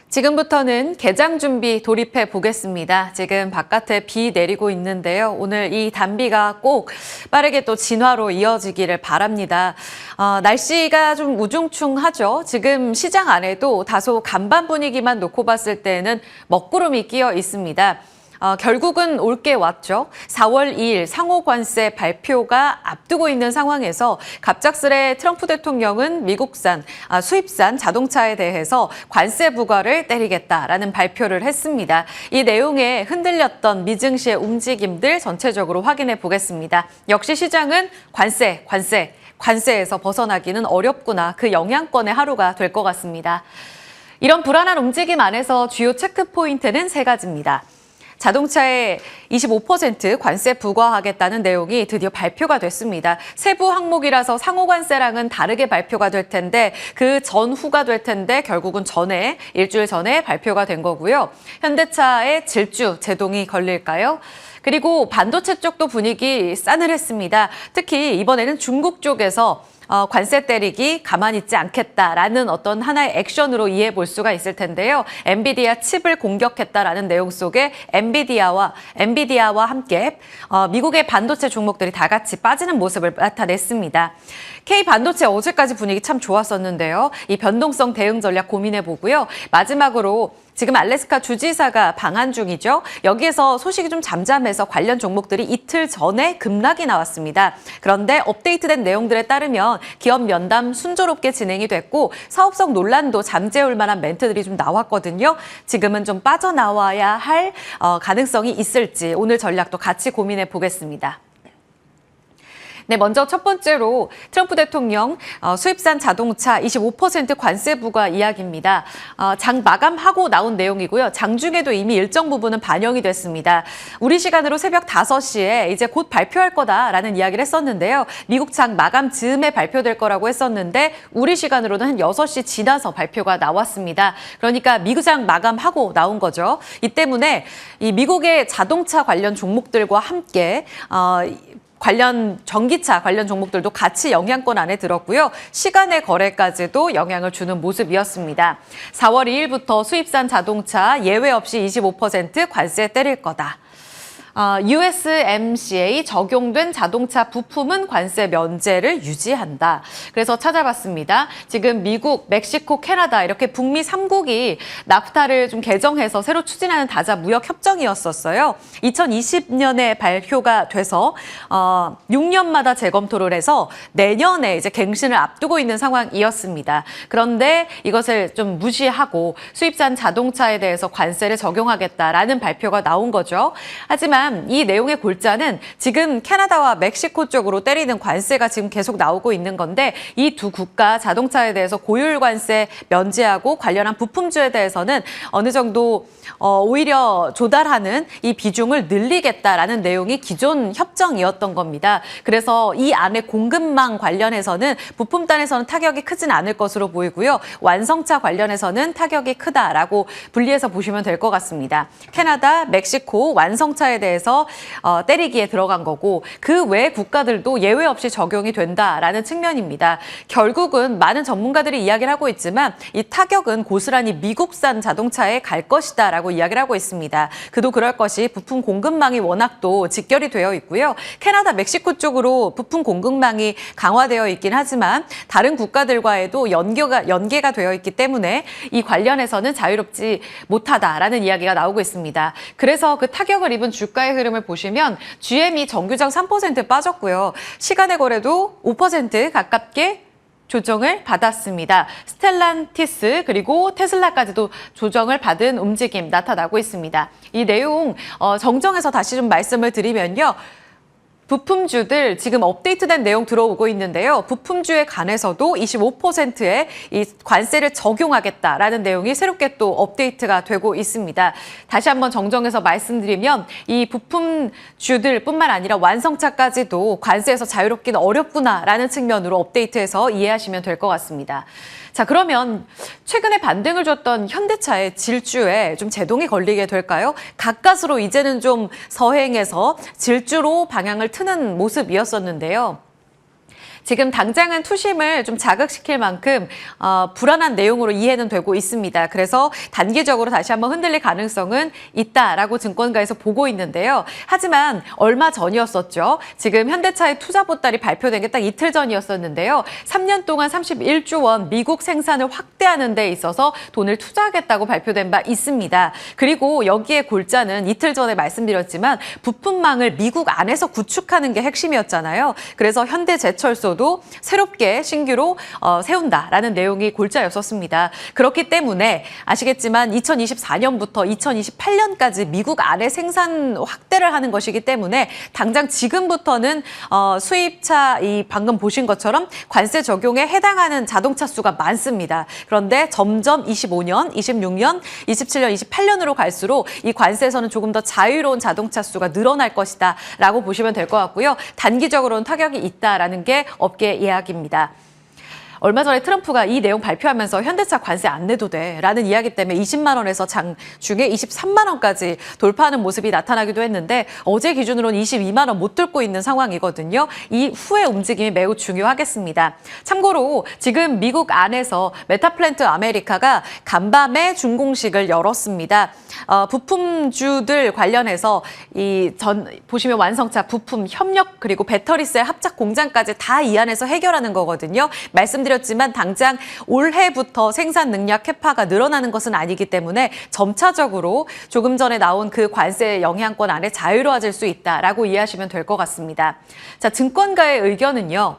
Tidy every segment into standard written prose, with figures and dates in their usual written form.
지금부터는 개장 준비 돌입해 보겠습니다. 지금 바깥에 비 내리고 있는데요. 오늘 이 단비가 꼭 빠르게 또 진화로 이어지기를 바랍니다. 날씨가 좀 우중충하죠. 지금 시장 안에도 다소 간밤 분위기만 놓고 봤을 때는 먹구름이 끼어 있습니다. 결국은 올게 왔죠. 4월 2일 상호관세 발표가 앞두고 있는 상황에서 갑작스레 트럼프 대통령은 미국산, 수입산 자동차에 대해서 관세 부과를 때리겠다라는 발표를 했습니다. 이 내용에 흔들렸던 미증시의 움직임들 전체적으로 확인해 보겠습니다. 역시 시장은 관세에서 벗어나기는 어렵구나. 그 영향권의 하루가 될 것 같습니다. 이런 불안한 움직임 안에서 주요 체크 포인트는 세 가지입니다. 자동차에 25% 관세 부과하겠다는 내용이 드디어 발표가 됐습니다. 세부 항목이라서 상호관세랑은 다르게 발표가 될 텐데 그 전후가 될 텐데 결국은 일주일 전에 발표가 된 거고요. 현대차의 질주 제동이 걸릴까요? 그리고 반도체 쪽도 분위기 싸늘했습니다. 특히 이번에는 중국 쪽에서 관세 때리기 가만히 있지 않겠다라는 어떤 하나의 액션으로 이해해 볼 수가 있을 텐데요. 엔비디아 칩을 공격했다라는 내용 속에 엔비디아와 함께 미국의 반도체 종목들이 다 같이 빠지는 모습을 나타냈습니다. K반도체 어제까지 분위기 참 좋았었는데요. 이 변동성 대응 전략 고민해 보고요. 마지막으로 지금 알래스카 주지사가 방한 중이죠. 여기에서 소식이 좀 잠잠해서 관련 종목들이 이틀 전에 급락이 나왔습니다. 그런데 업데이트된 내용들에 따르면 기업 면담 순조롭게 진행이 됐고 사업성 논란도 잠재울 만한 멘트들이 좀 나왔거든요. 지금은 좀 빠져나와야 할 가능성이 있을지 오늘 전략도 같이 고민해 보겠습니다. 네, 먼저 첫 번째로 트럼프 대통령 수입산 자동차 25% 관세 부과 이야기입니다. 장 마감하고 나온 내용이고요. 장중에도 이미 일정 부분은 반영이 됐습니다. 우리 시간으로 새벽 5시에 이제 곧 발표할 거다라는 이야기를 했었는데요. 미국 장 마감 즈음에 발표될 거라고 했었는데 우리 시간으로는 한 6시 지나서 발표가 나왔습니다. 그러니까 미국 장 마감하고 나온 거죠. 이 때문에 이 미국의 자동차 관련 종목들과 함께 전기차 관련 종목들도 같이 영향권 안에 들었고요. 시간의 거래까지도 영향을 주는 모습이었습니다. 4월 2일부터 수입산 자동차 예외 없이 25% 관세 때릴 거다. USMCA 적용된 자동차 부품은 관세 면제를 유지한다. 그래서 찾아봤습니다. 지금 미국, 멕시코, 캐나다 이렇게 북미 3국이 나프타를 좀 개정해서 새로 추진하는 다자 무역 협정이었었어요. 2020년에 발효가 돼서 6년마다 재검토를 해서 내년에 이제 갱신을 앞두고 있는 상황이었습니다. 그런데 이것을 좀 무시하고 수입산 자동차에 대해서 관세를 적용하겠다라는 발표가 나온 거죠. 하지만 이 내용의 골자는 지금 캐나다와 멕시코 쪽으로 때리는 관세가 지금 계속 나오고 있는 건데 이 두 국가 자동차에 대해서 고율 관세 면제하고 관련한 부품주에 대해서는 어느 정도 오히려 조달하는 이 비중을 늘리겠다라는 내용이 기존 협정이었던 겁니다. 그래서 이 안에 공급망 관련해서는 부품단에서는 타격이 크진 않을 것으로 보이고요. 완성차 관련해서는 타격이 크다라고 분리해서 보시면 될 것 같습니다. 캐나다, 멕시코 완성차에 대해서 때리기에 들어간 거고 그 외 국가들도 예외 없이 적용이 된다라는 측면입니다. 결국은 많은 전문가들이 이야기를 하고 있지만 이 타격은 고스란히 미국산 자동차에 갈 것이다라고 이야기를 하고 있습니다. 그도 그럴 것이 부품 공급망이 워낙 또 직결이 되어 있고요. 캐나다, 멕시코 쪽으로 부품 공급망이 강화되어 있긴 하지만 다른 국가들과에도 연계가 되어 있기 때문에 이 관련해서는 자유롭지 못하다라는 이야기가 나오고 있습니다. 그래서 그 타격을 입은 주가의 흐름을 보시면 GM이 정규장 3% 빠졌고요. 시간의 거래도 5% 가깝게 조정을 받았습니다. 스텔란티스 그리고 테슬라까지도 조정을 받은 움직임 나타나고 있습니다. 이 내용 정정해서 다시 좀 말씀을 드리면요. 부품주들 지금 업데이트된 내용 들어오고 있는데요. 부품주에 관해서도 25%의 이 관세를 적용하겠다라는 내용이 새롭게 또 업데이트가 되고 있습니다. 다시 한번 정정해서 말씀드리면 이 부품주들뿐만 아니라 완성차까지도 관세에서 자유롭기는 어렵구나라는 측면으로 업데이트해서 이해하시면 될 것 같습니다. 자, 그러면 최근에 반등을 줬던 현대차의 질주에 좀 제동이 걸리게 될까요? 가까스로 이제는 좀 서행해서 질주로 방향을 트는 모습이었었는데요. 지금 당장은 투심을 좀 자극시킬 만큼 불안한 내용으로 이해는 되고 있습니다. 그래서 단기적으로 다시 한번 흔들릴 가능성은 있다라고 증권가에서 보고 있는데요. 하지만 얼마 전이었었죠. 지금 현대차의 투자 보따리 발표된 게 딱 이틀 전이었었는데요. 3년 동안 31조 원 미국 생산을 확대하는 데 있어서 돈을 투자하겠다고 발표된 바 있습니다. 그리고 여기에 골자는 이틀 전에 말씀드렸지만 부품망을 미국 안에서 구축하는 게 핵심이었잖아요. 그래서 현대제철소도 새롭게 신규로 세운다라는 내용이 골자였었습니다. 그렇기 때문에 아시겠지만 2024년부터 2028년까지 미국 안에 생산 확대를 하는 것이기 때문에 당장 지금부터는 수입차 이 방금 보신 것처럼 관세 적용에 해당하는 자동차 수가 많습니다. 그런데 점점 25년, 26년, 27년, 28년으로 갈수록 이 관세에서는 조금 더 자유로운 자동차 수가 늘어날 것이다라고 보시면 될 것 같고요. 단기적으로는 타격이 있다라는 게 업계 이야기입니다. 얼마 전에 트럼프가 이 내용 발표하면서 현대차 관세 안 내도 돼라는 이야기 때문에 20만 원에서 장중에 23만 원까지 돌파하는 모습이 나타나기도 했는데 어제 기준으로는 22만 원 못 뚫고 있는 상황이거든요. 이 후의 움직임이 매우 중요하겠습니다. 참고로 지금 미국 안에서 메타플랜트 아메리카가 간밤에 준공식을 열었습니다. 부품주들 관련해서 보시면 완성차, 부품, 협력 그리고 배터리셀 합작 공장까지 다 이 안에서 해결하는 거거든요. 말씀드렸지만 당장 올해부터 생산 능력 캐파가 늘어나는 것은 아니기 때문에 점차적으로 조금 전에 나온 그 관세 영향권 안에 자유로워질 수 있다라고 이해하시면 될 것 같습니다. 자, 증권가의 의견은요.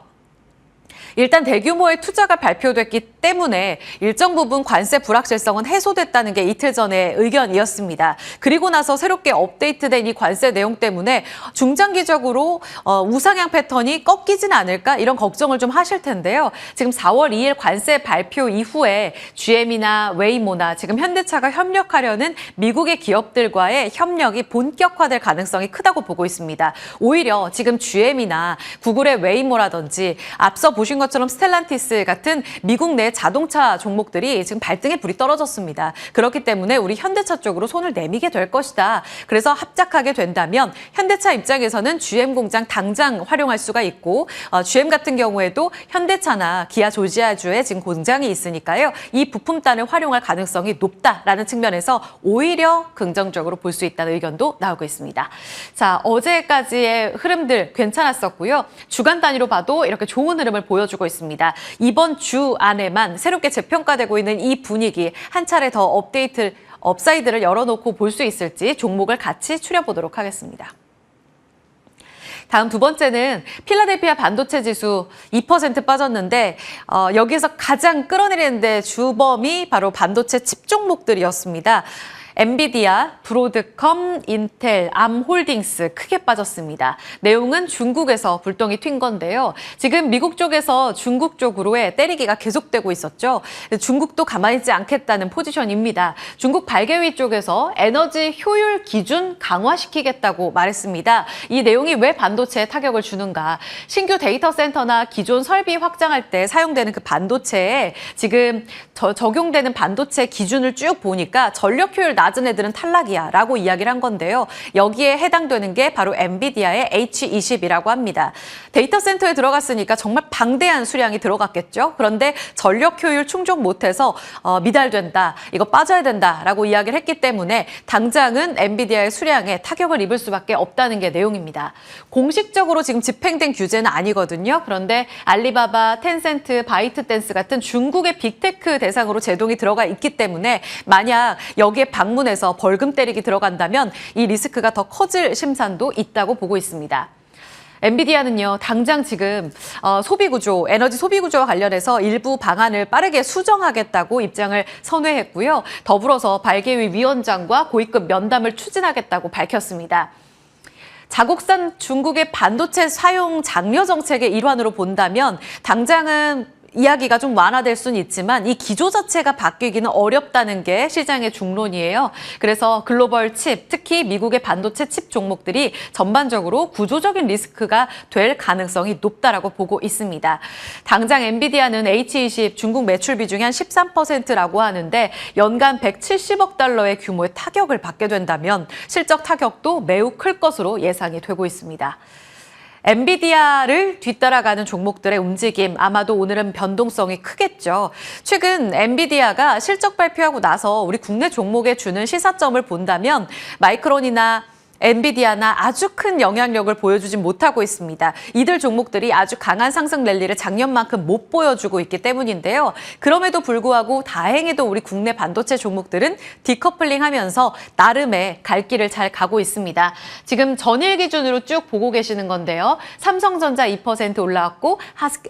일단 대규모의 투자가 발표됐기 때문에 일정 부분 관세 불확실성은 해소됐다는 게 이틀 전의 의견이었습니다. 그리고 나서 새롭게 업데이트된 이 관세 내용 때문에 중장기적으로 우상향 패턴이 꺾이진 않을까 이런 걱정을 좀 하실 텐데요. 지금 4월 2일 관세 발표 이후에 GM이나 웨이모나 지금 현대차가 협력하려는 미국의 기업들과의 협력이 본격화될 가능성이 크다고 보고 있습니다. 오히려 지금 GM이나 구글의 웨이모라든지 앞서 보신 것처럼 스텔란티스 같은 미국 내 자동차 종목들이 지금 발등에 불이 떨어졌습니다. 그렇기 때문에 우리 현대차 쪽으로 손을 내미게 될 것이다. 그래서 합작하게 된다면 현대차 입장에서는 GM 공장 당장 활용할 수가 있고 GM 같은 경우에도 현대차나 기아 조지아주에 지금 공장이 있으니까요. 이 부품단을 활용할 가능성이 높다라는 측면에서 오히려 긍정적으로 볼 수 있다는 의견도 나오고 있습니다. 자, 어제까지의 흐름들 괜찮았었고요. 주간 단위로 봐도 이렇게 좋은 흐름을 보여주고 있습니다. 이번 주 안에만 새롭게 재평가되고 있는 이 분위기 한 차례 더 업사이드를 열어놓고 볼 수 있을지 종목을 같이 추려보도록 하겠습니다. 다음 두 번째는 필라델피아 반도체 지수 2% 빠졌는데 여기에서 가장 끌어내리는데 주범이 바로 반도체 칩 종목들이었습니다. 엔비디아, 브로드컴, 인텔, 암홀딩스 크게 빠졌습니다. 내용은 중국에서 불똥이 튄 건데요. 지금 미국 쪽에서 중국 쪽으로의 때리기가 계속되고 있었죠. 중국도 가만히 있지 않겠다는 포지션입니다. 중국 발개위 쪽에서 에너지 효율 기준 강화시키겠다고 말했습니다. 이 내용이 왜 반도체에 타격을 주는가? 신규 데이터 센터나 기존 설비 확장할 때 사용되는 그 반도체에 지금 적용되는 반도체 기준을 쭉 보니까 전력 효율 낮은 애들은 탈락이야 라고 이야기를 한 건데요. 여기에 해당되는 게 바로 엔비디아의 H20이라고 합니다. 데이터 센터에 들어갔으니까 정말 방대한 수량이 들어갔겠죠. 그런데 전력 효율 충족 못해서 미달된다, 이거 빠져야 된다라고 이야기를 했기 때문에 당장은 엔비디아의 수량에 타격을 입을 수밖에 없다는 게 내용입니다. 공식적으로 지금 집행된 규제는 아니거든요. 그런데 알리바바, 텐센트, 바이트댄스 같은 중국의 빅테크 대상으로 제동이 들어가 있기 때문에 만약 여기에 방문해서 벌금 때리기 들어간다면 이 리스크가 더 커질 심산도 있다고 보고 있습니다. 엔비디아는요, 당장 지금 소비구조, 에너지 소비구조와 관련해서 일부 방안을 빠르게 수정하겠다고 입장을 선회했고요. 더불어서 발개위 위원장과 고위급 면담을 추진하겠다고 밝혔습니다. 자국산 중국의 반도체 사용 장려 정책의 일환으로 본다면 당장은 이야기가 좀 완화될 수는 있지만 이 기조 자체가 바뀌기는 어렵다는 게 시장의 중론이에요. 그래서 글로벌 칩, 특히 미국의 반도체 칩 종목들이 전반적으로 구조적인 리스크가 될 가능성이 높다라고 보고 있습니다. 당장 엔비디아는 H20 중국 매출 비중이 한 13%라고 하는데 연간 170억 달러의 규모의 타격을 받게 된다면 실적 타격도 매우 클 것으로 예상이 되고 있습니다. 엔비디아를 뒤따라가는 종목들의 움직임, 아마도 오늘은 변동성이 크겠죠. 최근 엔비디아가 실적 발표하고 나서 우리 국내 종목에 주는 시사점을 본다면 마이크론이나 엔비디아나 아주 큰 영향력을 보여주진 못하고 있습니다. 이들 종목들이 아주 강한 상승 랠리를 작년만큼 못 보여주고 있기 때문인데요. 그럼에도 불구하고 다행히도 우리 국내 반도체 종목들은 디커플링하면서 나름의 갈 길을 잘 가고 있습니다. 지금 전일 기준으로 쭉 보고 계시는 건데요. 삼성전자 2% 올라왔고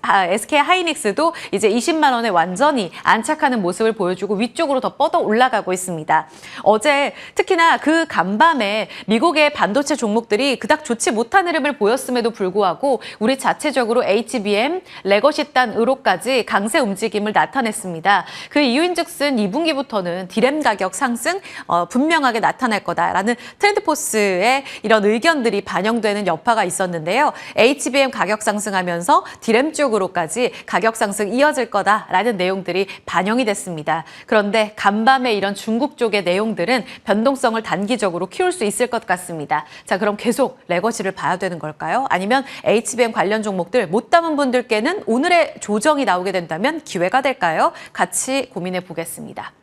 SK하이닉스도 이제 20만 원에 완전히 안착하는 모습을 보여주고 위쪽으로 더 뻗어 올라가고 있습니다. 어제 특히나 그 간밤에 미국의 반도체 종목들이 그닥 좋지 못한 흐름을 보였음에도 불구하고 우리 자체적으로 HBM, 레거시단으로까지 강세 움직임을 나타냈습니다. 그 이유인즉슨 2분기부터는 디램 가격 상승 분명하게 나타날 거다라는 트렌드포스의 이런 의견들이 반영되는 여파가 있었는데요. HBM 가격 상승하면서 디램 쪽으로까지 가격 상승 이어질 거다라는 내용들이 반영이 됐습니다. 그런데 간밤에 이런 중국 쪽의 내용들은 변동성을 단기적으로 키울 수 있을 것 같습니다. 자, 그럼 계속 레거시를 봐야 되는 걸까요? 아니면 HBM 관련 종목들 못 담은 분들께는 오늘의 조정이 나오게 된다면 기회가 될까요? 같이 고민해 보겠습니다.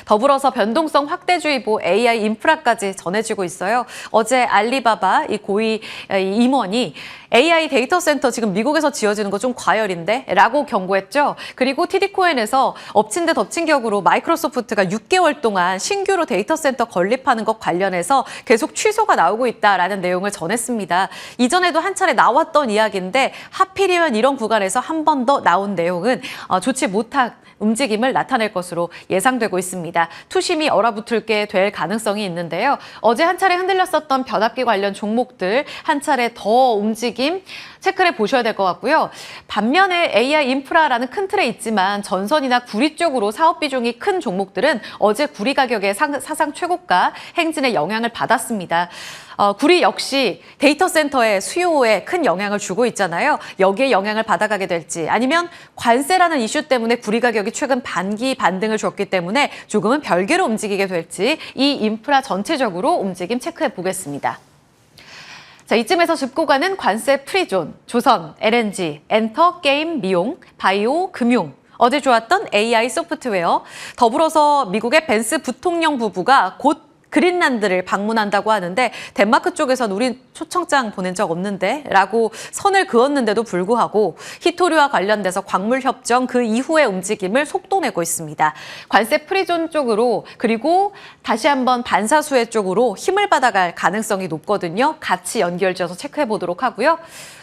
더불어서 변동성 확대주의보 AI 인프라까지 전해지고 있어요. 어제 알리바바 이 고위 임원이 AI 데이터 센터 지금 미국에서 지어지는 거 좀 과열인데? 라고 경고했죠. 그리고 TD코인에서 엎친 데 덮친 격으로 마이크로소프트가 6개월 동안 신규로 데이터 센터 건립하는 것 관련해서 계속 취소가 나오고 있다라는 내용을 전했습니다. 이전에도 한 차례 나왔던 이야기인데 하필이면 이런 구간에서 한 번 더 나온 내용은 좋지 못한 움직임을 나타낼 것으로 예상되고 있습니다. 투심이 얼어붙게 될 가능성이 있는데요. 어제 한 차례 흔들렸었던 변압기 관련 종목들 한 차례 더 움직임 체크를 보셔야 될 것 같고요. 반면에 AI 인프라라는 큰 틀에 있지만 전선이나 구리 쪽으로 사업 비중이 큰 종목들은 어제 구리 가격의 사상 최고가 행진의 영향을 받았습니다. 구리 역시 데이터 센터의 수요에 큰 영향을 주고 있잖아요. 여기에 영향을 받아가게 될지 아니면 관세라는 이슈 때문에 구리 가격이 최근 반기 반등을 줬기 때문에 조금은 별개로 움직이게 될지 이 인프라 전체적으로 움직임 체크해 보겠습니다. 자, 이쯤에서 짚고 가는 관세 프리존, 조선, LNG, 엔터, 게임, 미용, 바이오, 금융. 어제 좋았던 AI 소프트웨어, 더불어서 미국의 벤스 부통령 부부가 곧 그린란드를 방문한다고 하는데 덴마크 쪽에선 우린 초청장 보낸 적 없는데 라고 선을 그었는데도 불구하고 히토류와 관련돼서 광물 협정 그 이후의 움직임을 속도내고 있습니다. 관세 프리존 쪽으로 그리고 다시 한번 반사수혜 쪽으로 힘을 받아갈 가능성이 높거든요. 같이 연결지어서 체크해 보도록 하고요.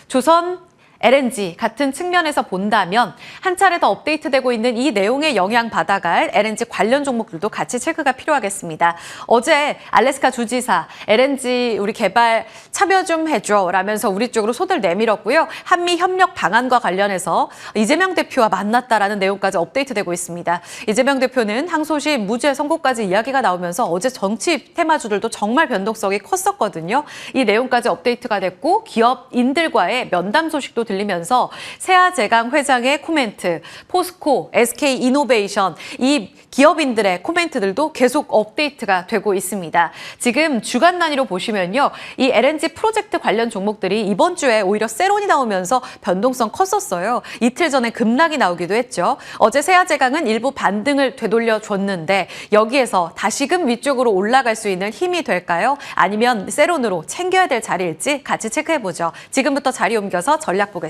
조선, LNG 같은 측면에서 본다면 한 차례 더 업데이트되고 있는 이 내용에 영향 받아갈 LNG 관련 종목들도 같이 체크가 필요하겠습니다. 어제 알래스카 주지사 LNG 우리 개발 참여 좀 해줘 라면서 우리 쪽으로 손을 내밀었고요. 한미 협력 방안과 관련해서 이재명 대표와 만났다라는 내용까지 업데이트되고 있습니다. 이재명 대표는 항소심 무죄 선고까지 이야기가 나오면서 어제 정치 테마주들도 정말 변동성이 컸었거든요. 이 내용까지 업데이트가 됐고 기업인들과의 면담 소식도 들리면서 세아제강 회장의 코멘트, 포스코, SK이노베이션 이 기업인들의 코멘트들도 계속 업데이트가 되고 있습니다. 지금 주간 단위로 보시면요. 이 LNG 프로젝트 관련 종목들이 이번 주에 오히려 세론이 나오면서 변동성 컸었어요. 이틀 전에 급락이 나오기도 했죠. 어제 세아제강은 일부 반등을 되돌려줬는데 여기에서 다시금 위쪽으로 올라갈 수 있는 힘이 될까요? 아니면 세론으로 챙겨야 될 자리일지 같이 체크해보죠. 지금부터 자리 옮겨서 전략 보겠습니다.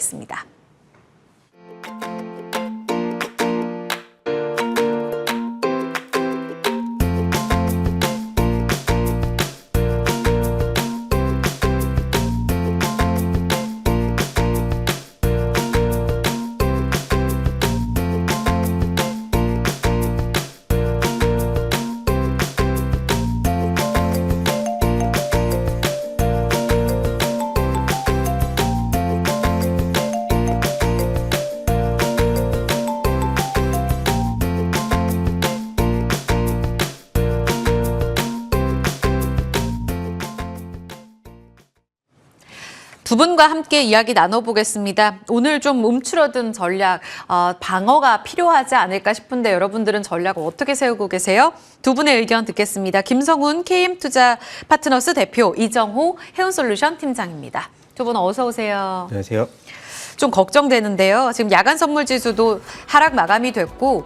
두 분과 함께 이야기 나눠보겠습니다. 오늘 좀 움츠러든 전략, 방어가 필요하지 않을까 싶은데 여러분들은 전략을 어떻게 세우고 계세요? 두 분의 의견 듣겠습니다. 김성훈 KM투자 파트너스 대표, 이정호 해운솔루션 팀장입니다. 두 분 어서 오세요. 안녕하세요. 좀 걱정되는데요. 지금 야간 선물 지수도 하락 마감이 됐고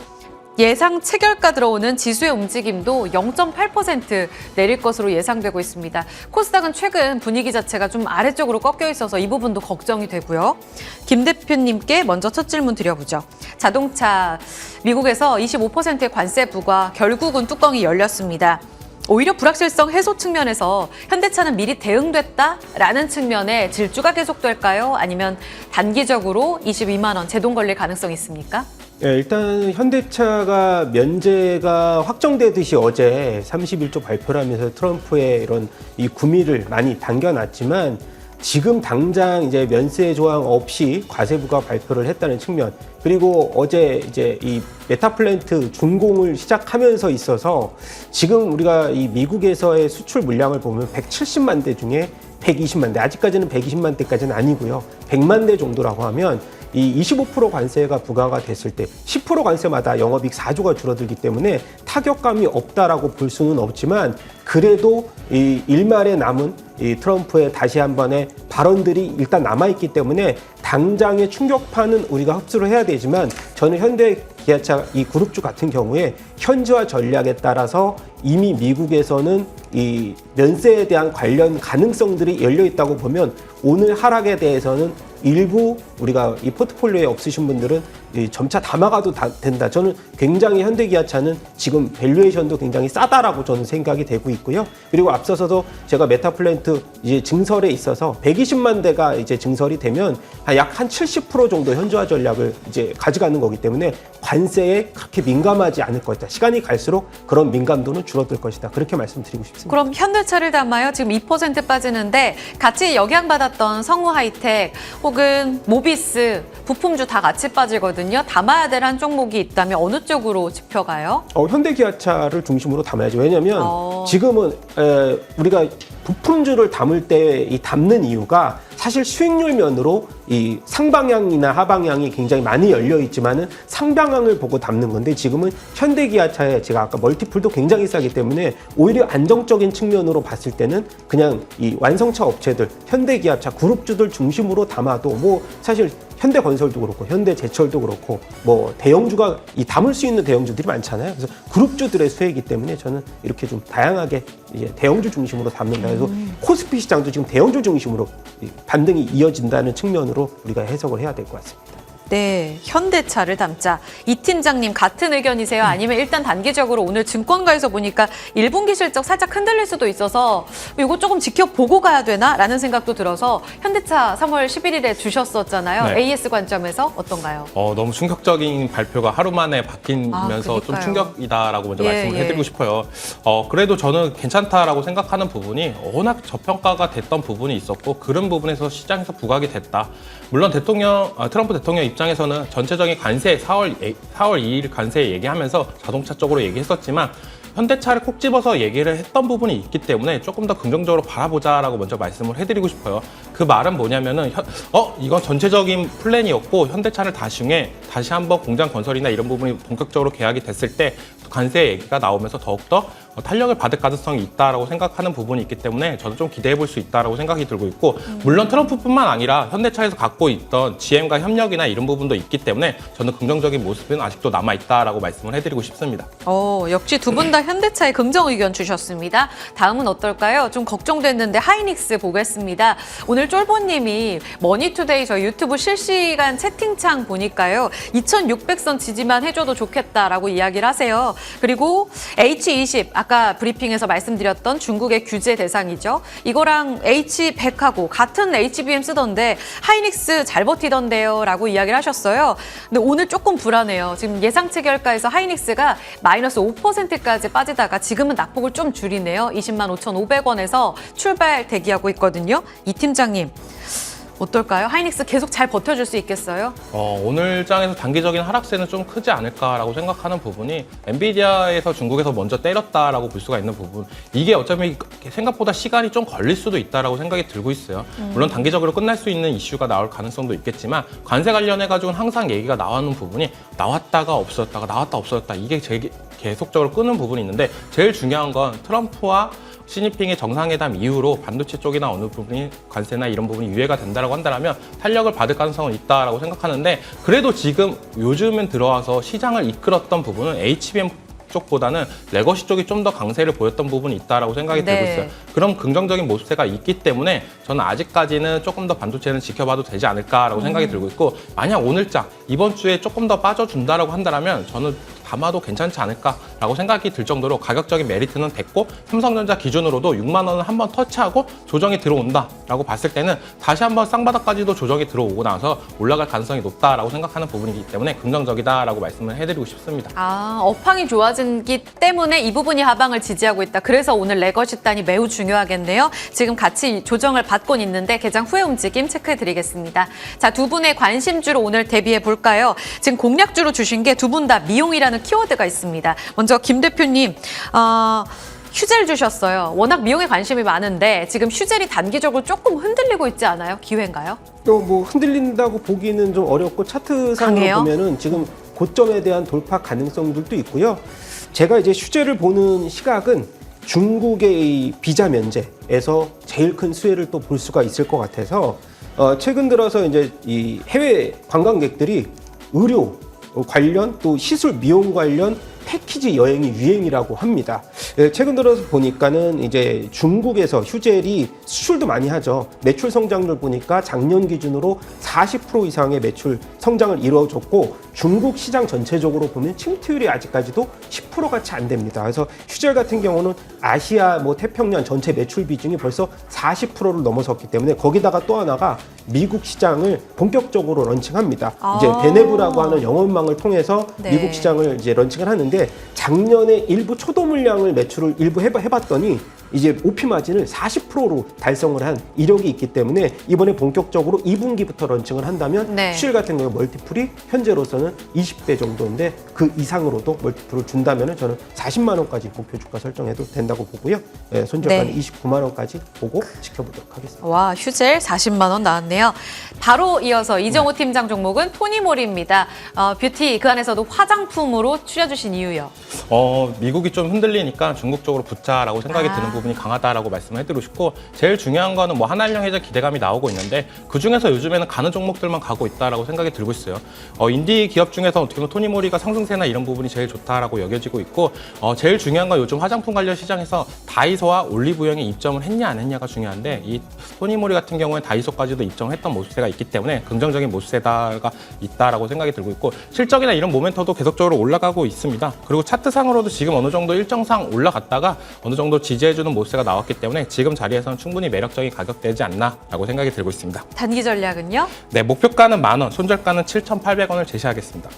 예상 체결가 들어오는 지수의 움직임도 0.8% 내릴 것으로 예상되고 있습니다. 코스닥은 최근 분위기 자체가 좀 아래쪽으로 꺾여 있어서 이 부분도 걱정이 되고요. 김 대표님께 먼저 첫 질문 드려보죠. 자동차 미국에서 25%의 관세 부과 결국은 뚜껑이 열렸습니다. 오히려 불확실성 해소 측면에서 현대차는 미리 대응됐다라는 측면에 질주가 계속될까요? 아니면 단기적으로 22만 원 제동 걸릴 가능성이 있습니까? 네, 일단 현대차가 면제가 확정되듯이 어제 31조 발표를 하면서 트럼프의 이런 이 구미를 많이 당겨놨지만 지금 당장 이제 면세 조항 없이 과세부가 발표를 했다는 측면, 그리고 어제 이제 이 메타플랜트 준공을 시작하면서 있어서 지금 우리가 이 미국에서의 수출 물량을 보면 170만 대 중에 120만 대, 아직까지는 120만 대까지는 아니고요. 100만 대 정도라고 하면 이 25% 관세가 부과가 됐을 때 10% 관세마다 영업이익 4조가 줄어들기 때문에 타격감이 없다라고 볼 수는 없지만, 그래도 이 일말에 남은 이 트럼프의 다시 한번의 발언들이 일단 남아있기 때문에 당장의 충격파는 우리가 흡수를 해야 되지만, 저는 현대 기아차 이 그룹주 같은 경우에 현지화 전략에 따라서 이미 미국에서는 이 면세에 대한 관련 가능성들이 열려 있다고 보면 오늘 하락에 대해서는 일부 우리가 이 포트폴리오에 없으신 분들은 이 점차 담아가도 된다. 저는 굉장히 현대기아차는 지금 밸류에이션도 굉장히 싸다라고 저는 생각이 되고 있고요. 그리고 앞서서도 제가 메타플랜트 이제 증설에 있어서 120만 대가 이제 증설이 되면 약 한 70% 정도 현지화 전략을 이제 가져가는 거기 때문에 관세에 그렇게 민감하지 않을 것이다. 시간이 갈수록 그런 민감도는 줄어들 것이다. 그렇게 말씀드리고 싶습니다. 그럼 현대차를 담아요. 지금 2% 빠지는데 같이 영향받았던 성우 하이텍 혹은 모비스, 부품주 다 같이 빠지거든요. 담아야 될 한 종목이 있다면 어느 쪽으로 짚혀가요? 현대기아차를 중심으로 담아야죠. 왜냐하면 지금은 우리가 부품주를 담을 때 이 담는 이유가 사실 수익률 면으로 이 상방향이나 하방향이 굉장히 많이 열려 있지만은 상방향을 보고 담는 건데, 지금은 현대기아차에 제가 아까 멀티플도 굉장히 싸기 때문에 오히려 안정적인 측면으로 봤을 때는 그냥 이 완성차 업체들, 현대기아차 그룹주들 중심으로 담아도 뭐 사실 현대건설도 그렇고 현대제철도 그렇고 뭐 대형주가 이 담을 수 있는 대형주들이 많잖아요. 그래서 그룹주들의 수혜이기 때문에 저는 이렇게 좀 다양하게 이제 대형주 중심으로 담는다. 그래서 코스피 시장도 지금 대형주 중심으로 반등이 이어진다는 측면으로 우리가 해석을 해야 될 것 같습니다. 네, 현대차를 담자. 이 팀장님 같은 의견이세요? 아니면 일단 단기적으로 오늘 증권가에서 보니까 1분기 실적 살짝 흔들릴 수도 있어서 이거 조금 지켜보고 가야 되나라는 생각도 들어서 현대차 3월 11일에 주셨었잖아요. 네. AS 관점에서 어떤가요? 너무 충격적인 발표가 하루 만에 바뀌면서 좀 충격이다라고 먼저 말씀을 해드리고 싶어요. 그래도 저는 괜찮다라고 생각하는 부분이 워낙 저평가가 됐던 부분이 있었고 그런 부분에서 시장에서 부각이 됐다. 물론 트럼프 대통령 입장에서는 전체적인 관세 4월 2일 관세 얘기하면서 자동차 쪽으로 얘기했었지만 현대차를 콕 집어서 얘기를 했던 부분이 있기 때문에 조금 더 긍정적으로 바라보자라고 먼저 말씀을 해드리고 싶어요. 그 말은 뭐냐면은 이건 전체적인 플랜이었고 현대차를 다시 한번 공장 건설이나 이런 부분이 본격적으로 계약이 됐을 때 관세 얘기가 나오면서 더욱더 탄력을 받을 가능성이 있다라고 생각하는 부분이 있기 때문에 저도 좀 기대해 볼 수 있다라고 생각이 들고 있고, 물론 트럼프뿐만 아니라 현대차에서 갖고 있던 GM과 협력이나 이런 부분도 있기 때문에 저는 긍정적인 모습은 아직도 남아 있다라고 말씀을 해드리고 싶습니다. 역시 두 분 다 현대차에 긍정 의견 주셨습니다. 다음은 어떨까요? 좀 걱정됐는데 하이닉스 보겠습니다. 오늘 쫄보님이 머니투데이 저희 유튜브 실시간 채팅창 보니까요. 2600선 지지만 해줘도 좋겠다라고 이야기를 하세요. 그리고 H20 아까 브리핑에서 말씀드렸던 중국의 규제 대상이죠. 이거랑 H100하고 같은 HBM 쓰던데 하이닉스 잘 버티던데요 라고 이야기를 하셨어요. 근데 오늘 조금 불안해요. 지금 예상 체결가에서 하이닉스가 마이너스 5%까지 빠지다가 지금은 낙폭을 좀 줄이네요. 205,500원에서 출발 대기하고 있거든요. 이 팀장님. 어떨까요? 하이닉스 계속 잘 버텨줄 수 있겠어요? 오늘 장에서 단기적인 하락세는 좀 크지 않을까라고 생각하는 부분이 엔비디아에서 중국에서 먼저 때렸다라고 볼 수가 있는 부분, 이게 어차피 생각보다 시간이 좀 걸릴 수도 있다라고 생각이 들고 있어요. 물론 단기적으로 끝날 수 있는 이슈가 나올 가능성도 있겠지만 관세 관련해가지고는 항상 얘기가 나오는 부분이 나왔다가 없어졌다가 나왔다 없어졌다, 이게 계속적으로 끄는 부분이 있는데 제일 중요한 건 트럼프와 시진핑의 정상회담 이후로 반도체 쪽이나 어느 부분이 관세나 이런 부분이 유예가 된다라고 한다면 탄력을 받을 가능성은 있다라고 생각하는데 그래도 지금 요즘은 들어와서 시장을 이끌었던 부분은 HBM 쪽보다는 레거시 쪽이 좀 더 강세를 보였던 부분이 있다라고 생각이 네. 들고 있어요. 그럼 긍정적인 모습세가 있기 때문에 저는 아직까지는 조금 더 반도체는 지켜봐도 되지 않을까라고 생각이 들고 있고 만약 오늘자 이번 주에 조금 더 빠져준다라고 한다면 저는 담아도 괜찮지 않을까라고 생각이 들 정도로 가격적인 메리트는 됐고 삼성전자 기준으로도 6만 원을 한번 터치하고 조정이 들어온다라고 봤을 때는 다시 한번 쌍바닥까지도 조정이 들어오고 나서 올라갈 가능성이 높다라고 생각하는 부분이기 때문에 긍정적이다라고 말씀을 해드리고 싶습니다. 아, 업황이 좋아지기 때문에 이 부분이 하방을 지지하고 있다. 그래서 오늘 레거시 단이 매우 중요하겠네요. 지금 같이 조정을 받고 있는데 개장 후의 움직임 체크해드리겠습니다. 자, 두 분의 관심주로 오늘 대비해 볼까요? 지금 공략주로 주신 게 두 분 다 미용이라는 키워드가 있습니다. 먼저 김 대표님, 휴젤 주셨어요. 워낙 미용에 관심이 많은데 지금 휴젤이 단기적으로 조금 흔들리고 있지 않아요? 기회인가요? 또 뭐 흔들린다고 보기는 좀 어렵고 차트상으로 강해요? 보면은 지금 고점에 대한 돌파 가능성들도 있고요. 제가 이제 휴재를 보는 시각은 중국의 이 비자 면제에서 제일 큰 수혜를 또 볼 수가 있을 것 같아서 최근 들어서 이제 이 해외 관광객들이 의료 관련 또 시술 미용 관련 패키지 여행이 유행이라고 합니다. 최근 들어서 보니까는 이제 중국에서 휴젤이 수출도 많이 하죠. 매출 성장률 보니까 작년 기준으로 40% 이상의 매출 성장을 이루어줬고 중국 시장 전체적으로 보면 침투율이 아직까지도 10%가 채 안 됩니다. 그래서 휴젤 같은 경우는 아시아 뭐 태평양 전체 매출 비중이 벌써 40%를 넘어섰기 때문에 거기다가 또 하나가 미국 시장을 본격적으로 런칭합니다. 이제 베네브라고 하는 영업망을 통해서 네. 미국 시장을 이제 런칭을 하는데 작년에 일부 초도 물량을 매출을 일부 해봤더니 이제 OP 마진을 40%로 달성을 한 이력이 있기 때문에 이번에 본격적으로 2분기부터 런칭을 한다면 네. 휴일 같은 경우 멀티플이 현재로서는 20배 정도인데 그 이상으로도 멀티플을 준다면 저는 40만 원까지 목표 주가 설정해도 된다고 보고요. 손절가는 네. 29만 원까지 보고 지켜보도록 하겠습니다. 와, 휴젤 40만 원 나왔네요. 바로 이어서 이정호 팀장 종목은 토니모리입니다. 뷰티 그 안에서도 화장품으로 추려주신 이유요. 미국이 좀 흔들리니까 중국 쪽으로 붙자라고 생각이 드는 부분이 강하다라고 말씀을 해드리고 싶고 제일 중요한 거는 뭐 한일령 해제 기대감이 나오고 있는데 그 중에서 요즘에는 가는 종목들만 가고 있다라고 생각이 들고 있어요. 인디 기업 중에서 어떻게 보면 토니모리가 상승세나 이런 부분이 제일 좋다라고 여겨지고 있고 제일 중요한 건 요즘 화장품 관련 시장에서 다이소와 올리브영이 입점을 했냐 안 했냐가 중요한데 이 토니모리 같은 경우에 다이소까지도 입점했던 모습세가 있기 때문에 긍정적인 모습세가 있다라고 생각이 들고 있고 실적이나 이런 모멘터도 계속적으로 올라가고 있습니다. 그리고 차트상으로도 지금 어느 정도 일정상 올라갔다가 어느 정도 지지해주는 모습세가 나왔기 때문에 지금 자리에서는 충분히 매력적인 가격대지 않나라고 생각이 들고 있습니다. 단기 전략은요? 네, 목표가는 10,000원, 손절가는 7,800원을 제시하겠습니다.